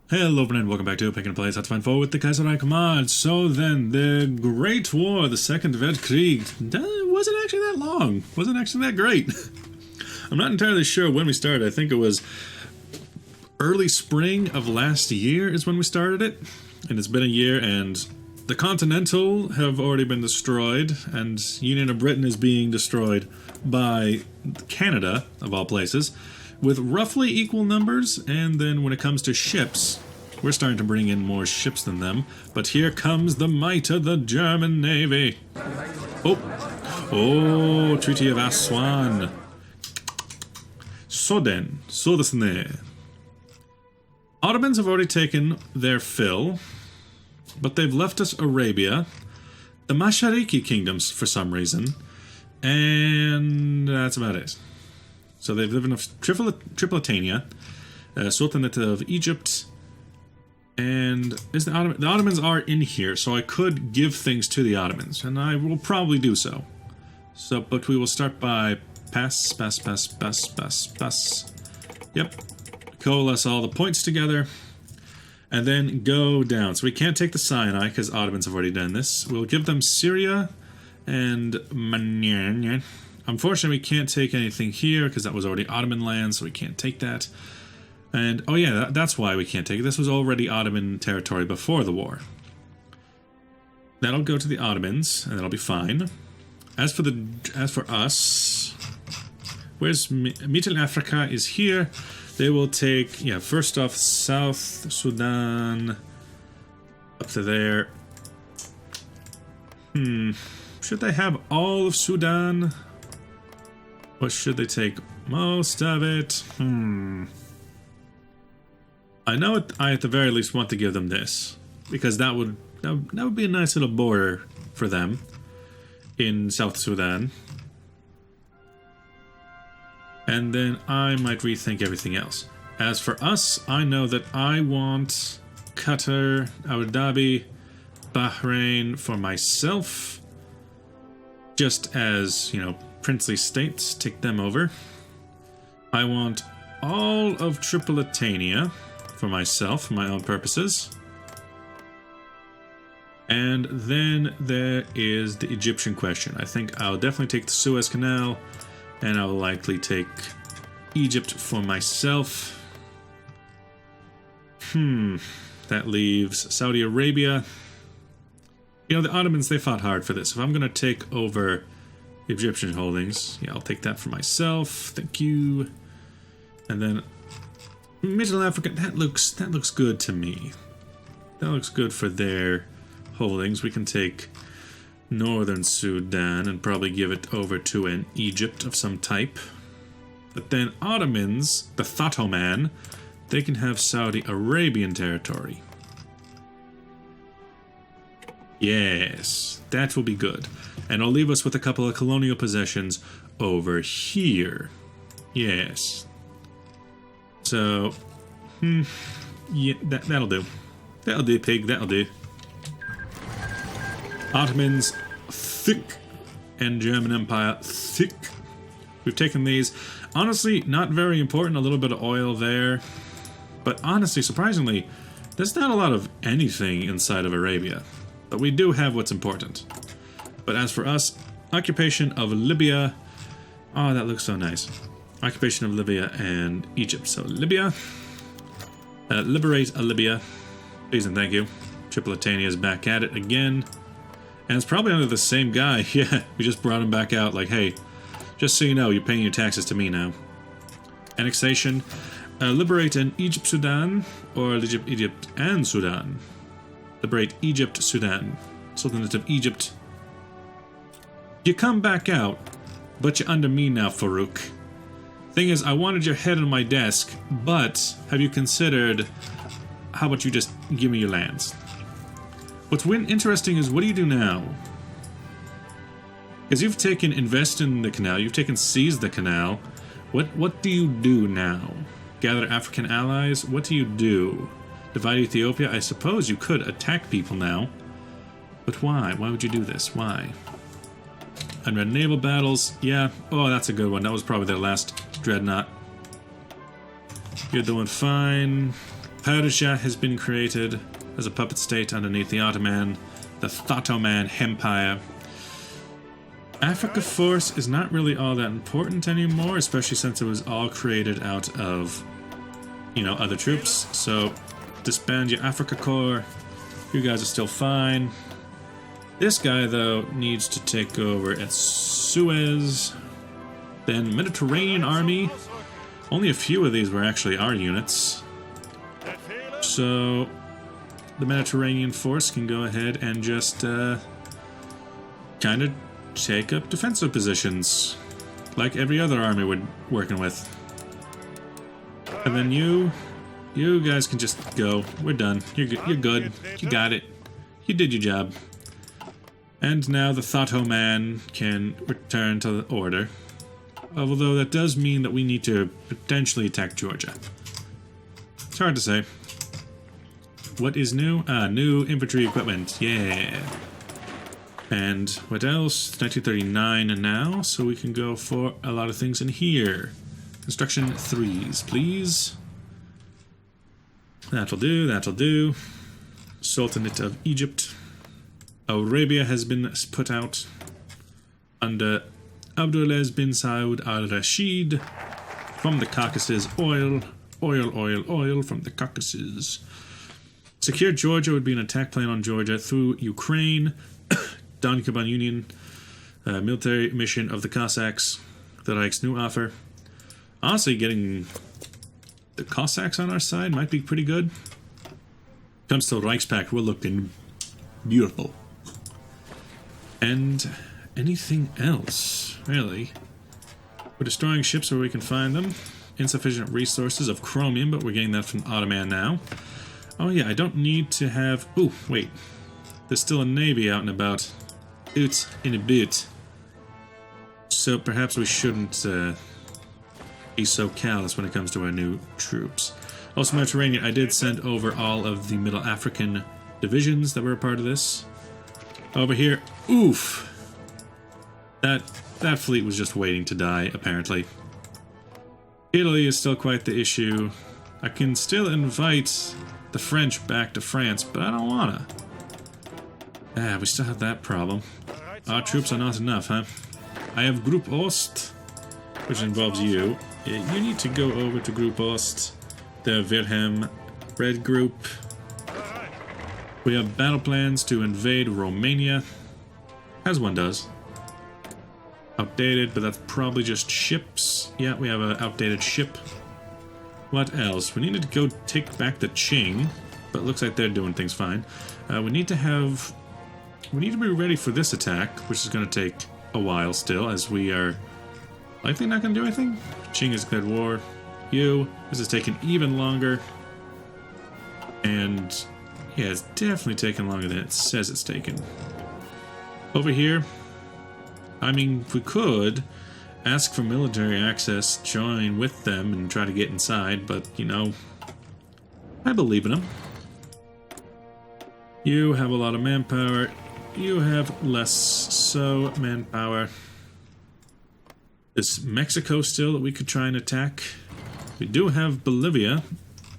Hello and welcome back to Pick and Play. That's fine for with the Kaiserreich mod. So then, the Great War, the Second Weltkrieg, wasn't actually that long. Wasn't actually that great. I'm not entirely sure when we started. I think it was early spring of last year is when we started it. And it's been a year, and the Continental have already been destroyed, and Union of Britain is being destroyed by Canada, of all places, with roughly equal numbers. And then when it comes to ships, we're starting to bring in more ships than them. But here comes the might of the German Navy. Oh, Treaty of Aswan. So this ne. Ottomans have already taken their fill, but they've left us Arabia, the Mashariki kingdoms for some reason, and that's about it. So they've lived in Tripolitania, Sultanate of Egypt, and the Ottomans are in here, so I could give things to the Ottomans, and I will probably do so. But we will start by pass. Yep. Coalesce all the points together, and then go down. So we can't take the Sinai, because Ottomans have already done this. We'll give them Syria and Manyan. Unfortunately, we can't take anything here, because that was already Ottoman land, so we can't take that. And, oh yeah, that's why we can't take it. This was already Ottoman territory before the war. That'll go to the Ottomans, and that'll be fine. As for us, where's Middle Africa is here. They will take, yeah, first off, South Sudan, up to there. Should they have all of Sudan? Or should they take most of it? I know I at the very least want to give them this, because that would be a nice little border for them in South Sudan. And then I might rethink everything else. As for us, I know that I want Qatar, Abu Dhabi, Bahrain for myself. Just as, you know, princely states, take them over. I want all of Tripolitania for myself, for my own purposes. And then there is the Egyptian question. I think I'll definitely take the Suez Canal, and I'll likely take Egypt for myself. That leaves Saudi Arabia. You know, the Ottomans, they fought hard for this. If I'm going to take over Egyptian holdings, yeah, I'll take that for myself. Thank you. And then Middle Africa, that looks good to me. That looks good for their holdings. We can take Northern Sudan and probably give it over to an Egypt of some type. But then Ottomans, the Ottoman, they can have Saudi Arabian territory. Yes, that will be good. And I'll leave us with a couple of colonial possessions over here. Yes. So, yeah, that'll do. That'll do, pig, that'll do. Ottomans, thick. And German Empire, thick. We've taken these. Honestly, not very important. A little bit of oil there. But honestly, surprisingly, there's not a lot of anything inside of Arabia. But we do have what's important. But as for us, occupation of Libya. Oh, that looks so nice. Occupation of Libya and Egypt. So Libya. Liberate Libya. Please and thank you. Tripolitania is back at it again. And it's probably under the same guy. Yeah, we just brought him back out like, hey, just so you know, you're paying your taxes to me now. Annexation. Liberate an Egypt, Sudan. Or Egypt and Sudan. Liberate Egypt, Sudan. Sultanate of Egypt. You come back out, but you're under me now, Farouk. Thing is, I wanted your head on my desk, but have you considered, how about you just give me your lands? What's interesting is, what do you do now? Because you've taken invest in the canal, you've taken seize the canal. What do you do now? Gather African allies? What do you do? Divide Ethiopia? I suppose you could attack people now. But why? Why would you do this? Why? Unread naval battles. Yeah. Oh, that's a good one. That was probably their last dreadnought. You're doing fine. Persia has been created as a puppet state underneath the Ottoman, the Ottoman Empire. Africa Force is not really all that important anymore, especially since it was all created out of, you know, other troops. So disband your Africa Corps. You guys are still fine. This guy, though, needs to take over at Suez. Then Mediterranean Army. Only a few of these were actually our units. So the Mediterranean force can go ahead and just kind of take up defensive positions like every other army we're working with. And then you guys can just go. We're done. You're good. You got it. You did your job. And now the Ottoman can return to the order. Although that does mean that we need to potentially attack Georgia. It's hard to say. What is new? New infantry equipment. Yeah. And what else? 1939 now, so we can go for a lot of things in here. Construction 3s, please. That'll do, that'll do. Sultanate of Egypt. Arabia has been put out under Abdulaziz bin Saud al-Rashid. From the Caucasus, oil from the Caucasus. Secure Georgia would be an attack plan on Georgia through Ukraine. Don-Kuban Union, military mission of the Cossacks, the Reich's new offer. Honestly, getting the Cossacks on our side might be pretty good. Comes to the Reichspakt, we're looking beautiful. And anything else, really? We're destroying ships where we can find them. Insufficient resources of chromium, but we're getting that from Ottoman now. Oh yeah, I don't need to have... Ooh, wait. There's still a navy out and about. Boots in a boot. So perhaps we shouldn't be so callous when it comes to our new troops. Also, Mediterranean, I did send over all of the Middle African divisions that were a part of this. Over here, oof! That fleet was just waiting to die, apparently. Italy is still quite the issue. I can still invite the French back to France, but I don't wanna. We still have that problem. Our troops are not enough, huh? I have Group Ost, which involves you. You need to go over to Group Ost, the Wilhelm Red Group. We have battle plans to invade Romania, as one does. Outdated, but that's probably just ships. Yeah, we have an outdated ship. What else? We needed to go take back the Qing, but it looks like they're doing things fine. We need to be ready for this attack, which is going to take a while still, as we are likely not going to do anything. Qing has declared war. This is taking even longer. And yeah, it's definitely taking longer than it says it's taking. Over here, I mean, we could ask for military access, join with them, and try to get inside, but, you know, I believe in them. You have a lot of manpower. You have less so manpower. Is Mexico still that we could try and attack? We do have Bolivia,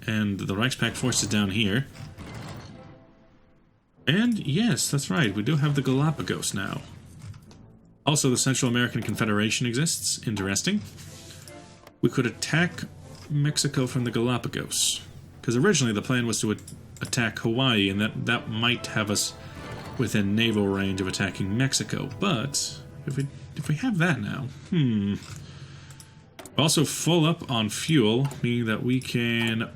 and the Reichspakt forces down here. And yes, that's right, we do have the Galapagos now. Also, the Central American Confederation exists. Interesting. We could attack Mexico from the Galapagos. Because originally the plan was to attack Hawaii, and that might have us within naval range of attacking Mexico. But if we have that now, also full up on fuel, meaning that we can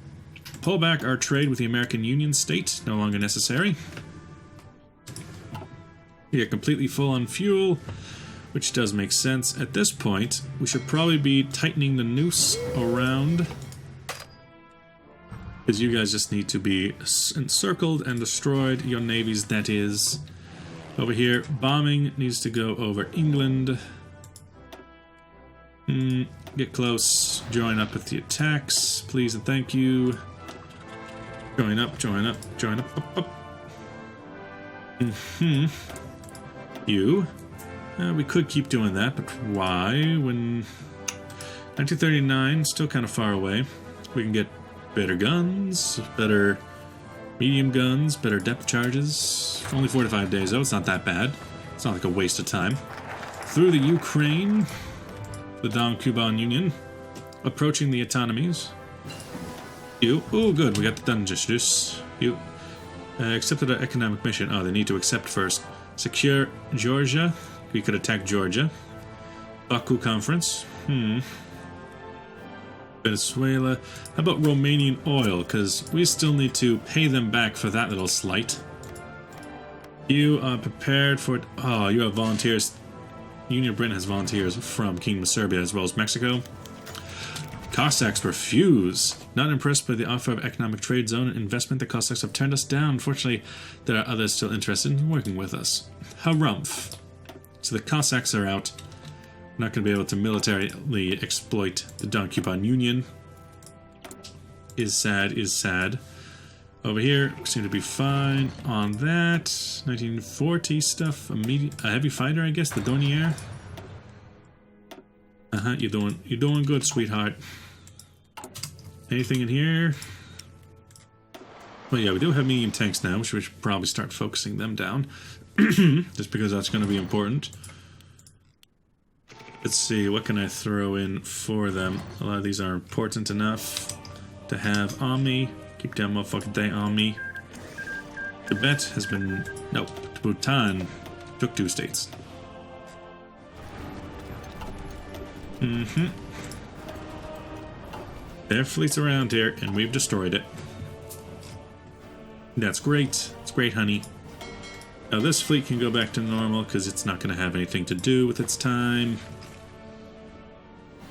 pull back our trade with the American Union State, no longer necessary. We are completely full on fuel, which does make sense. At this point, we should probably be tightening the noose around, because you guys just need to be encircled and destroyed. Your navies, that is. Over here, bombing needs to go over England. Get close. Join up with the attacks, please and thank you. Join up, join up, join up, up. You. We could keep doing that, but why? When 1939, still kind of far away. We can get Better guns, better medium guns, better depth charges. Only 4 to 5 days, though. It's not that bad. It's not like a waste of time. Through the Ukraine, the Don-Cuban Union, approaching the autonomies. You. Oh, good. We got the Dungeons. You. Accepted an economic mission. Oh, they need to accept first. Secure Georgia. We could attack Georgia. Baku Conference. Venezuela. How about Romanian oil? Because we still need to pay them back for that little slight. You are prepared for it. Oh, you have volunteers. Union of Britain has volunteers from Kingdom of Serbia as well as Mexico. Cossacks refuse. Not impressed by the offer of economic trade zone and investment, the Cossacks have turned us down. Unfortunately, there are others still interested in working with us. Harumph. So the Cossacks are out. We're not going to be able to militarily exploit the Don-Cuban Union. Is sad, is sad. Over here, seem to be fine on that. 1940 stuff. A heavy fighter, I guess. The Dornier. You're doing good, sweetheart. Anything in here? Well, yeah, we do have medium tanks now, which we should probably start focusing them down. Just because that's going to be important. Let's see, what can I throw in for them? A lot of these are important enough to have on me. Keep that motherfucking day on me. Tibet has been... Nope. Bhutan took 2 states. Their fleet's around here, and we've destroyed it. That's great. It's great, honey. Now this fleet can go back to normal, because it's not going to have anything to do with its time.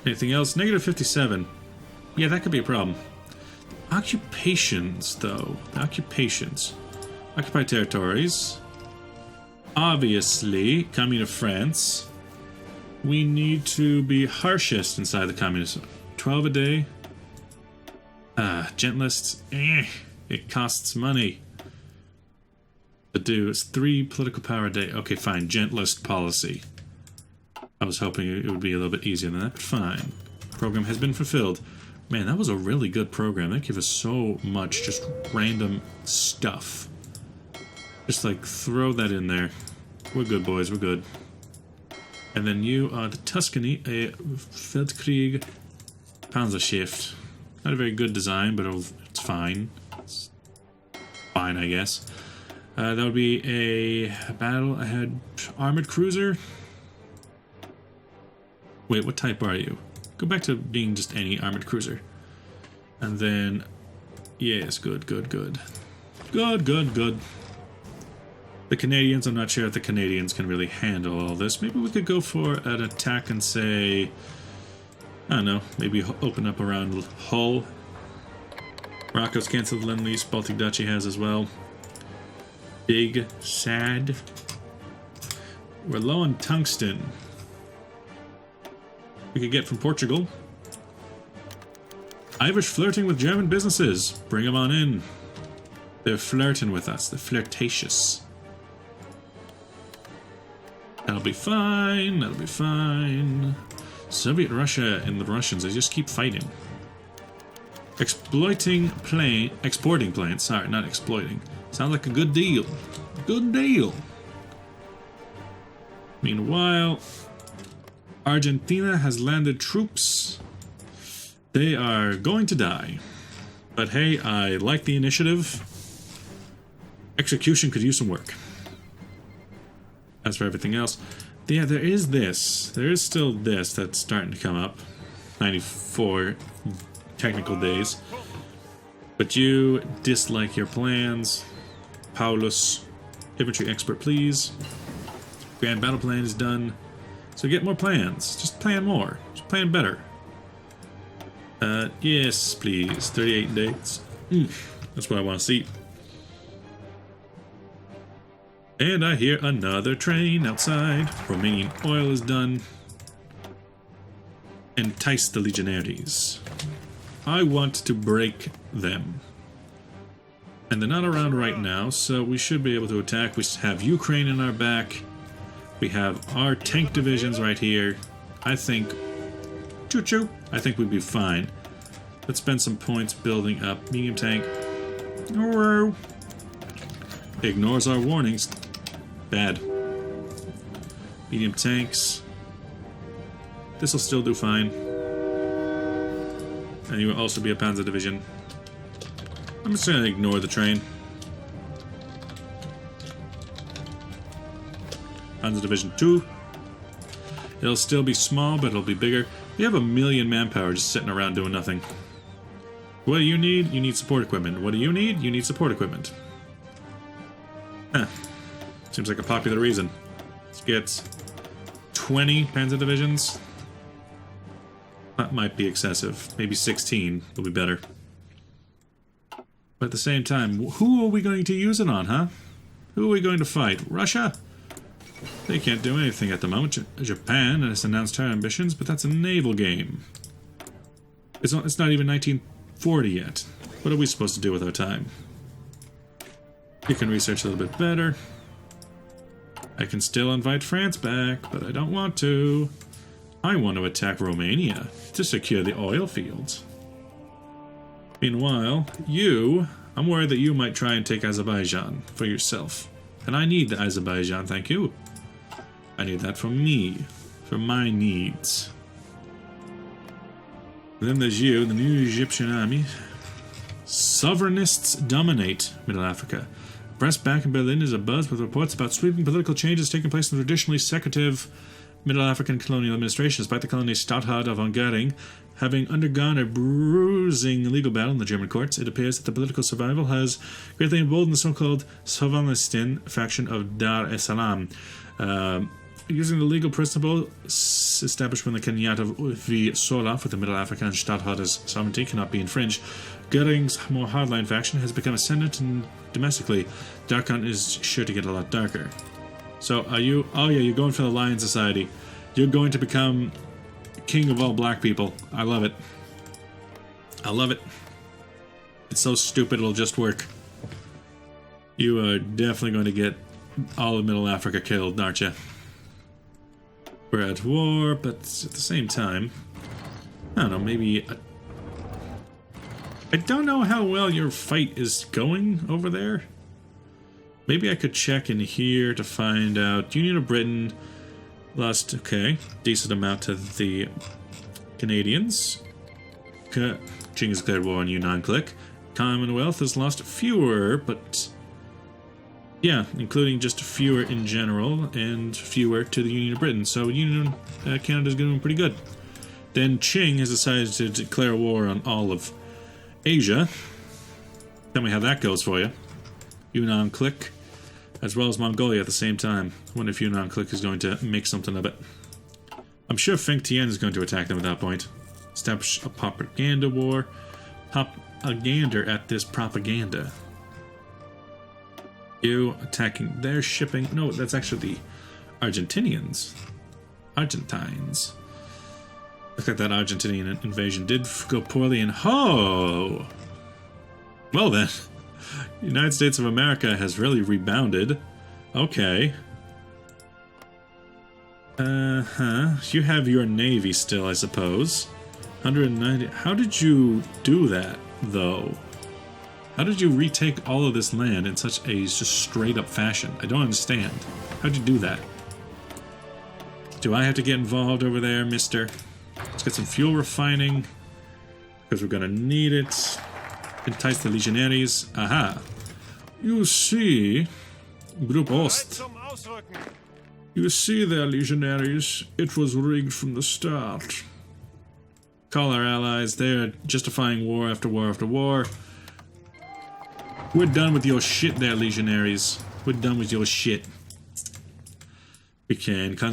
Anything else? Negative 57. Yeah, that could be a problem. Occupations, though. Occupations. Occupied territories. Obviously, Commune of France. We need to be harshest inside the communist. 12 a day. Gentlest. It costs money to do. It's 3 political power a day. Okay, fine. Gentlest policy. I was hoping it would be a little bit easier than that, but fine. Program has been fulfilled. Man, that was a really good program. That gave us so much just random stuff. Just like throw that in there. We're good, boys. We're good. And then you are the Tuscany, a Feldkrieg Panzerschiff. Not a very good design, but it's fine. It's fine, I guess. That would be a battle ahead armored cruiser. Wait, what type are you? Go back to being just any armored cruiser. And then... Yes, good, good, good. Good, good, good. The Canadians, I'm not sure if the Canadians can really handle all this. Maybe we could go for an attack and say... I don't know, maybe open up around Hull. Morocco's cancelled Lend-Lease, Baltic Duchy has as well. Big, sad. We're low on tungsten. We could get from Portugal. Irish flirting with German businesses. Bring them on in. They're flirting with us. They're flirtatious. That'll be fine. That'll be fine. Soviet Russia and the Russians, they just keep fighting. Exporting planes. Sorry, not exploiting. Sounds like a good deal. Good deal. Meanwhile... Argentina has landed troops. They are going to die. But hey, I like the initiative. Execution could use some work. As for everything else, yeah, there is this. There is still this that's starting to come up. 94 technical days. But you dislike your plans. Paulus, infantry expert, please. Grand battle plan is done. So get more plans. Just plan more. Just plan better. Yes, please. 38 dates. That's what I want to see. And I hear another train outside. Romanian oil is done. Entice the legionaries. I want to break them. And they're not around right now, so we should be able to attack. We have Ukraine in our back. We have our tank divisions right here. I think... Choo-choo! I think we'd be fine. Let's spend some points building up. Medium tank. Oh, ignores our warnings. Bad. Medium tanks. This'll still do fine. And you will also be a Panzer Division. I'm just gonna ignore the train. Panzer Division 2. It'll still be small, but it'll be bigger. We have 1,000,000 manpower just sitting around doing nothing. What do you need? You need support equipment. What do you need? You need support equipment. Huh. Seems like a popular reason. Let's get 20 Panzer Divisions. That might be excessive. Maybe 16 will be better. But at the same time, who are we going to use it on, huh? Who are we going to fight? Russia? They can't do anything at the moment. Japan has announced her ambitions, but that's a naval game. It's not even 1940 yet. What are we supposed to do with our time? You can research a little bit better. I can still invite France back, but I don't want to. I want to attack Romania to secure the oil fields. Meanwhile, I'm worried that you might try and take Azerbaijan for yourself. And I need the Azerbaijan, thank you. I need that for me, for my needs. And then there's you, the new Egyptian army. Sovereignists dominate Middle Africa. Press back in Berlin is abuzz with reports about sweeping political changes taking place in the traditionally secretive Middle African colonial administration, despite the colony's Stadtrat of Ungering having undergone a bruising legal battle in the German courts. It appears that the political survival has greatly emboldened the so-called Sovereignistin faction of Dar es Salaam. Using the legal principle established when the Kenyatta v. Solaf with the Middle African Stadtrat's sovereignty cannot be infringed, Göring's more hardline faction has become ascendant and domestically. Darkon is sure to get a lot darker. So are you... Oh yeah, you're going for the Lion Society. You're going to become king of all black people. I love it. I love it. It's so stupid it'll just work. You are definitely going to get all of Middle Africa killed, aren't you? We're at war, but at the same time... I don't know, maybe... I don't know how well your fight is going over there. Maybe I could check in here to find out. Union of Britain lost, okay, decent amount to the Canadians. Qing has declared war on Yunnan Click. Commonwealth has lost fewer, but yeah, including just fewer in general and fewer to the Union of Britain. So Canada's doing pretty good. Then Qing has decided to declare war on all of Asia. Tell me how that goes for you. Yunnan Click, as well as Mongolia at the same time. I wonder if Yunnan Click is going to make something of it. I'm sure Feng Tian is going to attack them at that point. Establish a propaganda war. Propaganda at this propaganda. You attacking their shipping. No, that's actually the Argentinians. Argentines. Looks like that Argentinian invasion did go poorly, and ho! Well then, the United States of America has really rebounded. Okay. You have your navy still, I suppose. 190. How did you do that, though? How did you retake all of this land in such a just straight-up fashion? I don't understand. How'd you do that? Do I have to get involved over there, mister? Let's get some fuel refining, because we're gonna need it. Entice the legionaries. Aha. You see, Group Ost. You see there, legionaries, it was rigged from the start. Call our allies, they're justifying war after war after war. We're done with your shit there, legionaries. We're done with your shit. We can how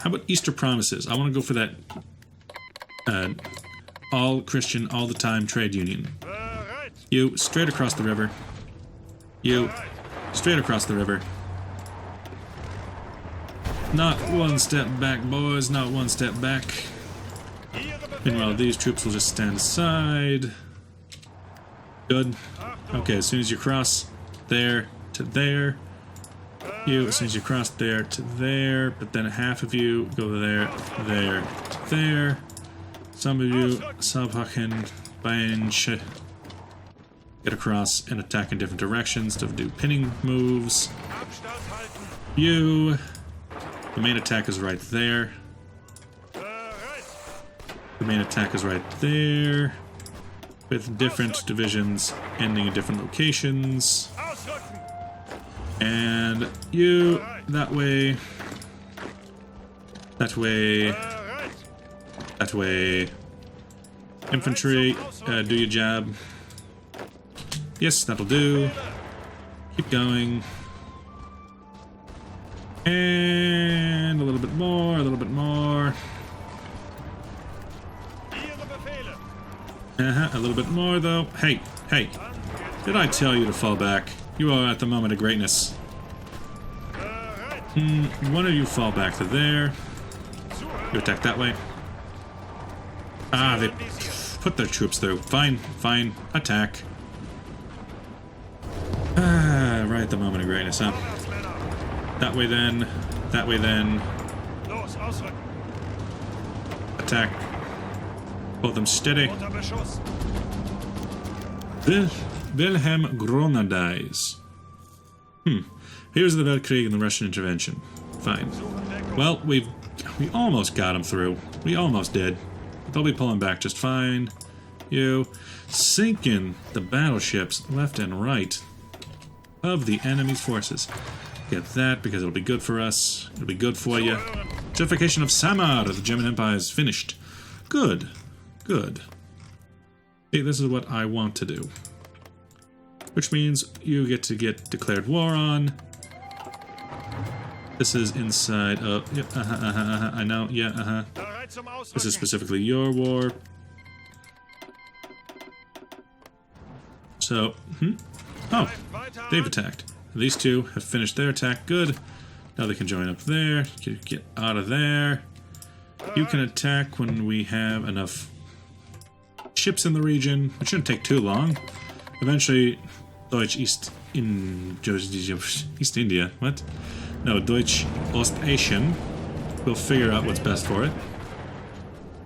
about Easter Promises? I want to go for that all Christian, all the time trade union. You, straight across the river. You, straight across the river. Not one step back, boys, not one step back. Meanwhile, these troops will just stand aside. Good. Okay, as soon as you cross there to there, you, as soon as you cross there to there, but then half of you go there, there, to there. Some of you, Saarbrücken, Bench. Get across and attack in different directions to do pinning moves. You. The main attack is right there. The main attack is right there. With different divisions ending in different locations. And you, that way. That way. That way. Infantry, do your job. Yes, that'll do. Keep going. And a little bit more, a little bit more. A little bit more though. Hey, hey. Did I tell you to fall back? You are at the moment of greatness. One of you fall back to there. You attack that way. Ah, they put their troops through. Fine, fine. Attack. Ah, right at the moment of greatness, huh? That way then. That way then. Attack. Hold them steady. Wilhelm Gronadies. Here's the Weltkrieg and the Russian intervention. Fine. Well, we almost got him through. We almost did. They'll be pulling back just fine. You sinking the battleships left and right of the enemy's forces. Get that because it'll be good for us. It'll be good for you. Justification of Samar of the German Empire is finished. Good. Good. Hey, this is what I want to do. Which means you get to get declared war on. This is inside of... Yep, I know, yeah, This is specifically your war. So, Oh, they've attacked. These two have finished their attack. Good. Now they can join up there. Get out of there. You can attack when we have enough ships in the region. It shouldn't take too long. Eventually, East India. What? No, Deutsch Ostasian. We'll figure out what's best for it.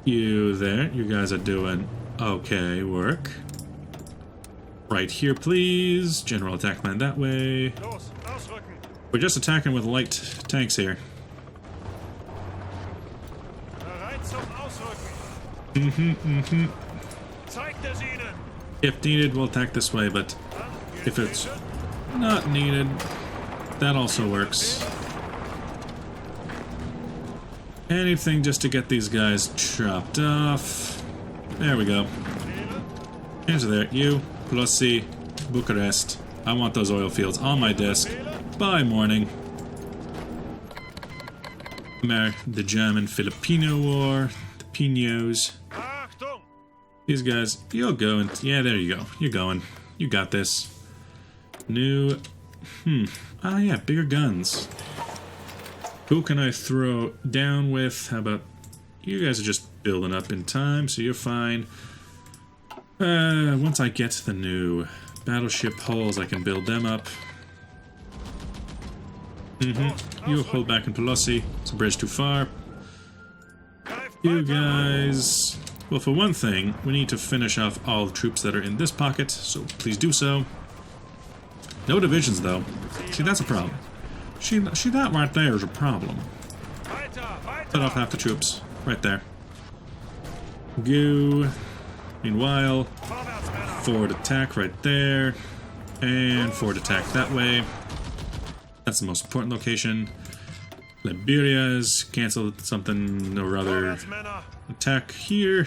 You there. You guys are doing okay work. Right here, please. General attack plan that way. We're just attacking with light tanks here. If needed, we'll attack this way, but if it's not needed, that also works. Anything just to get these guys chopped off. There we go. Hands are there. You, Plossi, Bucharest. I want those oil fields on my desk by morning. The German-Filipino War. The Pinos. These guys, you'll go and... Yeah, there you go. You're going. You got this. New... Ah, yeah, bigger guns. Who can I throw down with? How about... You guys are just building up in time, so you're fine. Once I get the new battleship hulls, I can build them up. You hold back in Polossi. It's a bridge too far. You guys... Well, for one thing, we need to finish off all the troops that are in this pocket, so please do so. No divisions, though. See, that's a problem. See, that right there is a problem. Cut off half the troops. Right there. Go. Meanwhile, forward attack right there. And forward attack that way. That's the most important location. Liberia's canceled something or other. Attack here.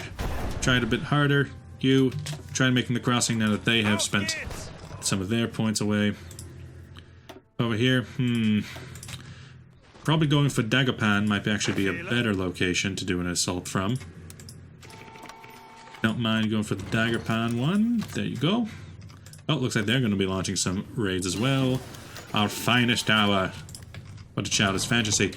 Try it a bit harder. You try making the crossing now that they have spent some of their points away. Over here, probably going for Dagupan might actually be a better location to do an assault from. Don't mind going for the Dagupan one. There you go. Oh, looks like they're going to be launching some raids as well. Our finest hour. What a child is fantasy.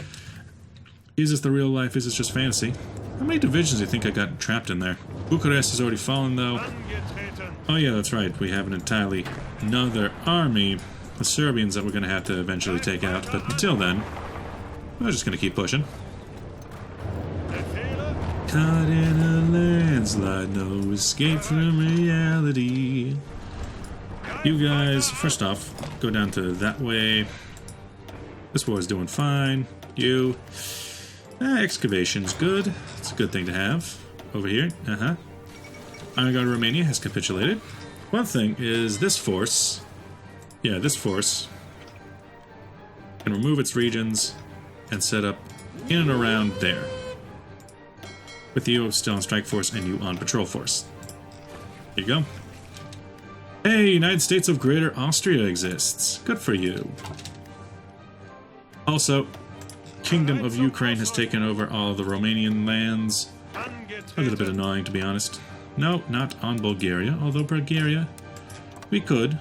Is this the real life? Is this just fantasy? How many divisions do you think I got trapped in there? Bucharest has already fallen, though. Oh yeah, that's right. We have an entirely another army, the Serbians, that we're going to have to eventually take out. But until then, we're just going to keep pushing. Caught in a landslide, no escape from reality. You guys, first off, go down to that way. This war's doing fine. You. Excavation's good. It's a good thing to have. Over here. Iron Guard Romania has capitulated. One thing is this force. Yeah, this force can remove its regions and set up in and around there. With you still on strike force and you on patrol force. Here you go. Hey, United States of Greater Austria exists. Good for you. Also, Kingdom of Ukraine has taken over all the Romanian lands. A little bit annoying, to be honest. No, not on Bulgaria, although Bulgaria, we could.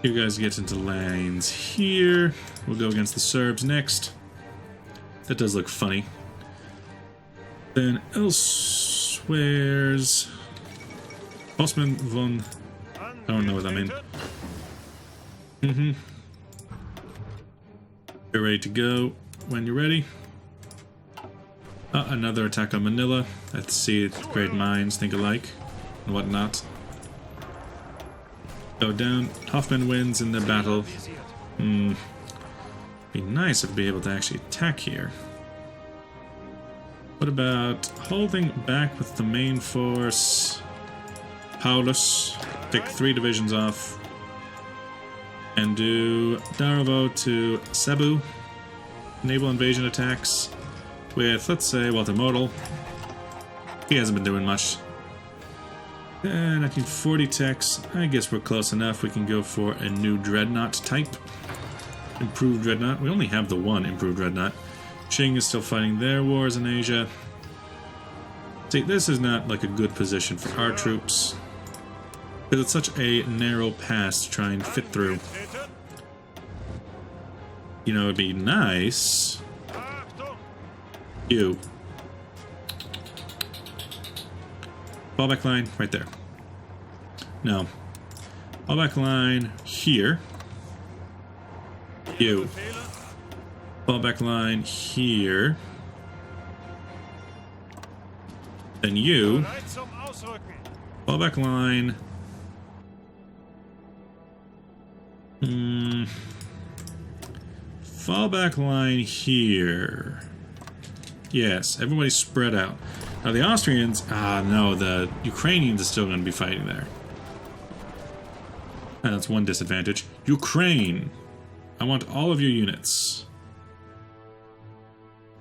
You guys get into lines here. We'll go against the Serbs next. That does look funny. Then elsewhere's Bosman von... I don't know what I mean. You're ready to go when you're ready. Another attack on Manila. Let's see, great minds think alike and whatnot. Go down. Hoffman wins in the battle. Be nice if we'd be able to actually attack here. What about holding back with the main force? Paulus. Take 3 divisions off. And do Daravo to Cebu. Naval invasion attacks. With, let's say, Walter Model. He hasn't been doing much. 1940 techs. I guess we're close enough. We can go for a new dreadnought type. Improved dreadnought. We only have the one improved dreadnought. Qing is still fighting their wars in Asia. See, this is not like a good position for our troops. Because it's such a narrow pass to try and fit through. You know, it'd be nice... You. Fallback line right there. No. Fallback line here. You. Fallback line here. Then you. Fallback line. Fallback line here. Yes, everybody's spread out. Now the Austrians, no, the Ukrainians are still going to be fighting there. And that's one disadvantage. Ukraine! I want all of your units.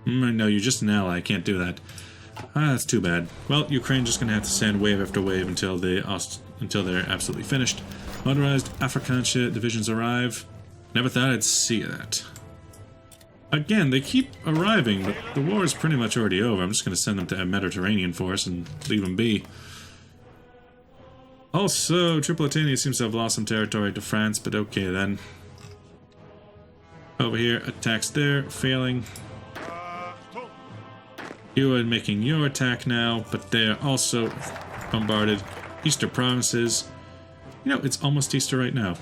No, you're just an ally, I can't do that. That's too bad. Well, Ukraine's just going to have to send wave after wave until they're absolutely finished. Motorized Afrikansche divisions arrive. Never thought I'd see that. Again, they keep arriving, but the war is pretty much already over. I'm just going to send them to a Mediterranean force and leave them be. Also, Tripolitania seems to have lost some territory to France, but okay then. Over here, attacks there, failing. You are making your attack now, but they are also bombarded. Easter provinces. You know, it's almost Easter right now.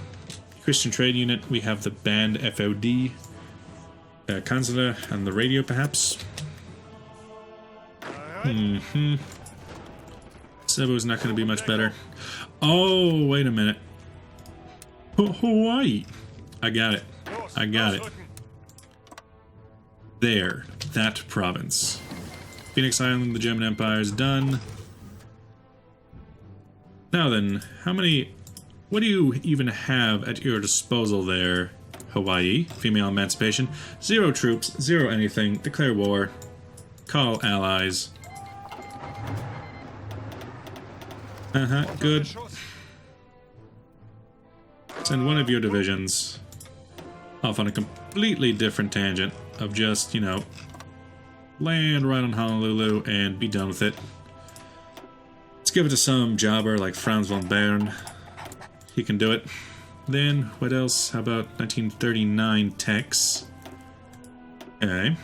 Christian Trade Unit, we have the banned FOD. Kanzler and the radio, perhaps. Cebu's not going to be much better. Oh, wait a minute. Hawaii. I got it. I got it. There. That province. Phoenix Island, the German Empire is done. Now then, how many... What do you even have at your disposal there? Hawaii, female emancipation, 0 troops, 0 anything, declare war, call allies. Good. Send one of your divisions off on a completely different tangent of just, you know, land right on Honolulu and be done with it. Let's give it to some jobber like Franz von Bern. He can do it. Then, what else? How about 1939 techs? Okay.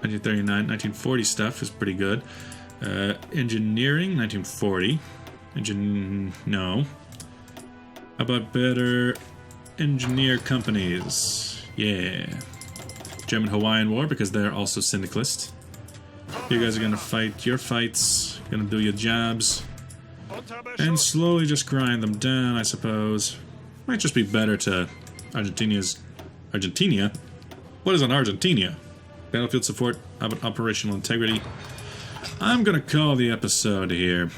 1939, 1940 stuff is pretty good. Engineering, 1940. No. How about better engineer companies? Yeah. German-Hawaiian War because they're also syndicalist. You guys are gonna fight your fights, gonna do your jobs, and slowly just grind them down, I suppose. Might just be better to Argentina? What is an Argentina? Battlefield support, operational integrity. I'm gonna call the episode here.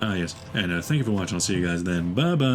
Ah, yes. And thank you for watching. I'll see you guys then. Bye-bye.